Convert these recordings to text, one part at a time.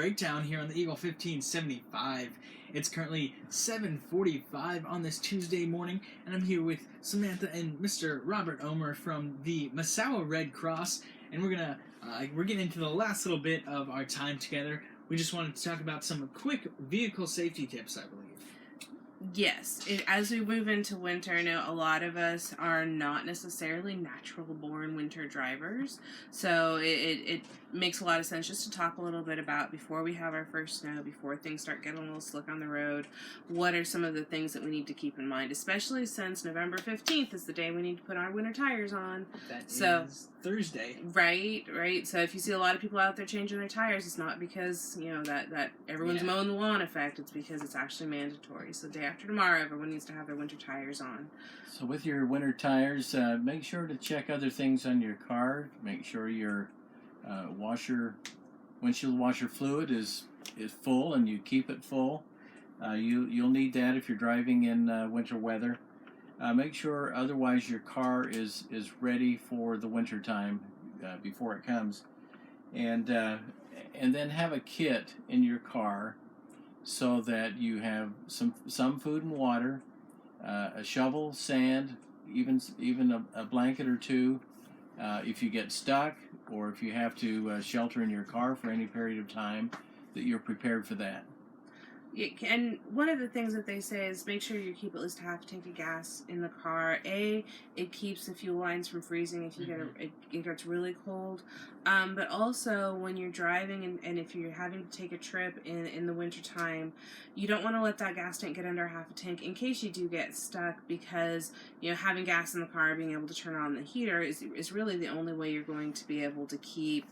breakdown here on the Eagle 1575. It's currently 7:45 on this Tuesday morning, and I'm here with Samantha and Mr. Robert Omer from the Massaua Red Cross, and we're getting into the last little bit of our time together. We just wanted to talk about some quick vehicle safety tips, I believe. Yes, as we move into winter, I know a lot of us are not necessarily natural-born winter drivers, so it makes a lot of sense just to talk a little bit about, before we have our first snow, before things start getting a little slick on the road, what are some of the things that we need to keep in mind, especially since November 15th is the day we need to put our winter tires on. That is Thursday. Right. So if you see a lot of people out there changing their tires, it's not because, that everyone's mowing the lawn effect. It's because it's actually mandatory. So day after tomorrow, everyone needs to have their winter tires on. So with your winter tires, make sure to check other things on your car. Make sure your windshield washer fluid is full, and you keep it full. You'll need that if you're driving in winter weather. Make sure otherwise your car is ready for the winter time before it comes, and then have a kit in your car so that you have some food and water, a shovel, sand, even a blanket or two. If you get stuck, or if you have to shelter in your car for any period of time, that you're prepared for that. And one of the things that they say is make sure you keep at least half a tank of gas in the car. It keeps the fuel lines from freezing if it gets really cold. But also when you're driving and if you're having to take a trip in the winter time, you don't want to let that gas tank get under half a tank in case you do get stuck, because having gas in the car, being able to turn on the heater is really the only way you're going to be able to keep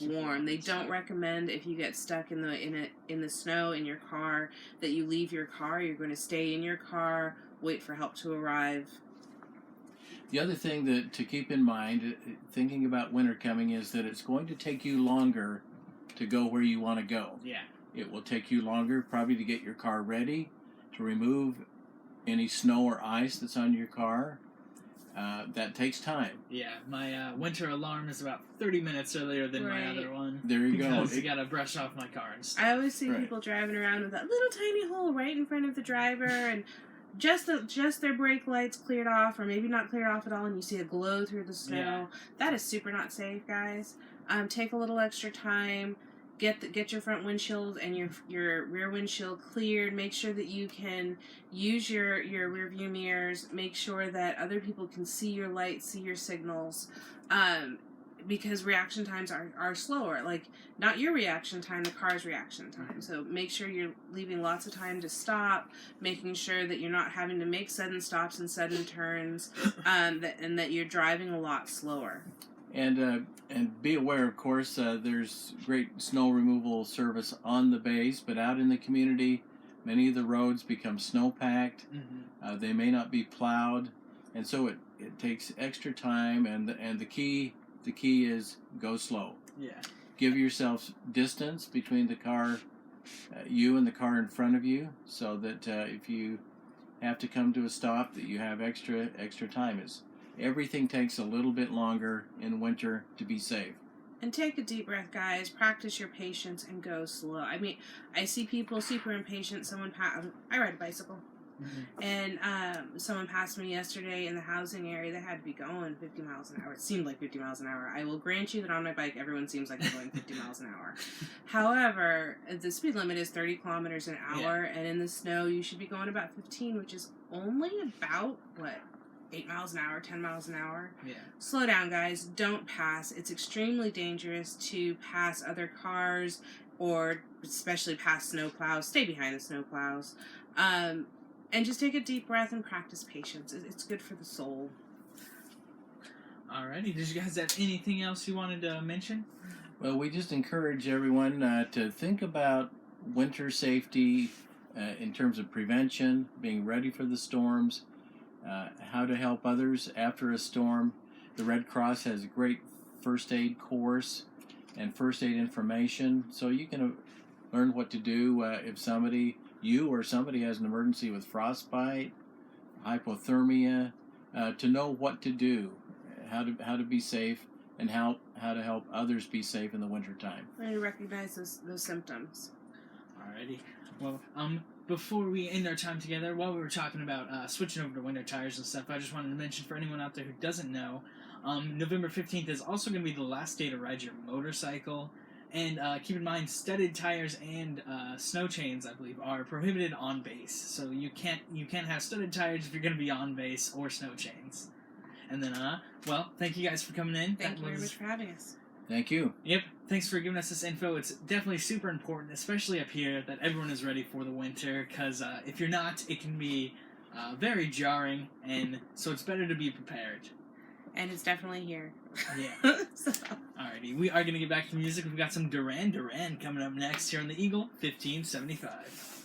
warm. They don't recommend, if you get stuck in the snow in your car, that you leave your car. You're going to stay in your car, wait for help to arrive. The other thing to keep in mind, thinking about winter coming, is that it's going to take you longer to go where you want to go. Yeah. It will take you longer probably to get your car ready, to remove any snow or ice that's on your car. That takes time. Yeah, my winter alarm is about 30 minutes earlier than my other one. There you go. Because you gotta brush off my car and stuff. I always see people driving around with that little tiny hole right in front of the driver, and just their brake lights cleared off, or maybe not cleared off at all, and you see a glow through the snow. Yeah. That is super not safe, guys. Take a little extra time. Get your front windshield and your rear windshield cleared. Make sure that you can use your rear view mirrors. Make sure that other people can see your lights, see your signals, because reaction times are slower. Like, not your reaction time, the car's reaction time. So make sure you're leaving lots of time to stop, making sure that you're not having to make sudden stops and sudden turns, and that you're driving a lot slower. And be aware, of course, there's great snow removal service on the base, but out in the community, many of the roads become snow-packed. Mm-hmm. They may not be plowed, and so it takes extra time. And the key is go slow. Yeah. Give yourself distance between the car, you and the car in front of you, so that if you have to come to a stop, that you have extra time. Everything takes a little bit longer in winter to be safe. And take a deep breath, guys. Practice your patience and go slow. I mean, I see people super impatient. I ride a bicycle. Mm-hmm. And someone passed me yesterday in the housing area. They had to be going 50 miles an hour. It seemed like 50 miles an hour. I will grant you that on my bike, everyone seems like they're going 50 miles an hour. However, the speed limit is 30 kilometers an hour, and in the snow, you should be going about 15, which is only about, 8 miles an hour, 10 miles an hour. Yeah. Slow down, guys. Don't pass. It's extremely dangerous to pass other cars, or especially past snow plows. Stay behind the snow plows. And just take a deep breath and practice patience. It's good for the soul. Alrighty. Did you guys have anything else you wanted to mention? Well, we just encourage everyone to think about winter safety in terms of prevention, being ready for the storms, how to help others after a storm. The Red Cross has a great first aid course and first aid information, so you can learn what to do if you or somebody has an emergency with frostbite, hypothermia, to know what to do, how to be safe and how to help others be safe in the wintertime. I recognize those symptoms. Alrighty. Well, before we end our time together, while we were talking about switching over to winter tires and stuff, I just wanted to mention for anyone out there who doesn't know, November 15th is also going to be the last day to ride your motorcycle. And keep in mind, studded tires and snow chains, I believe, are prohibited on base. So you can't have studded tires if you're going to be on base, or snow chains. And then, well, thank you guys for coming in. Thank you very much for having us. Thank you. Yep, thanks for giving us this info. It's definitely super important, especially up here, that everyone is ready for the winter, because if you're not, it can be very jarring, and so it's better to be prepared. And it's definitely here. Yeah. So. Alrighty, we are going to get back to music. We've got some Duran Duran coming up next here on the Eagle 1575.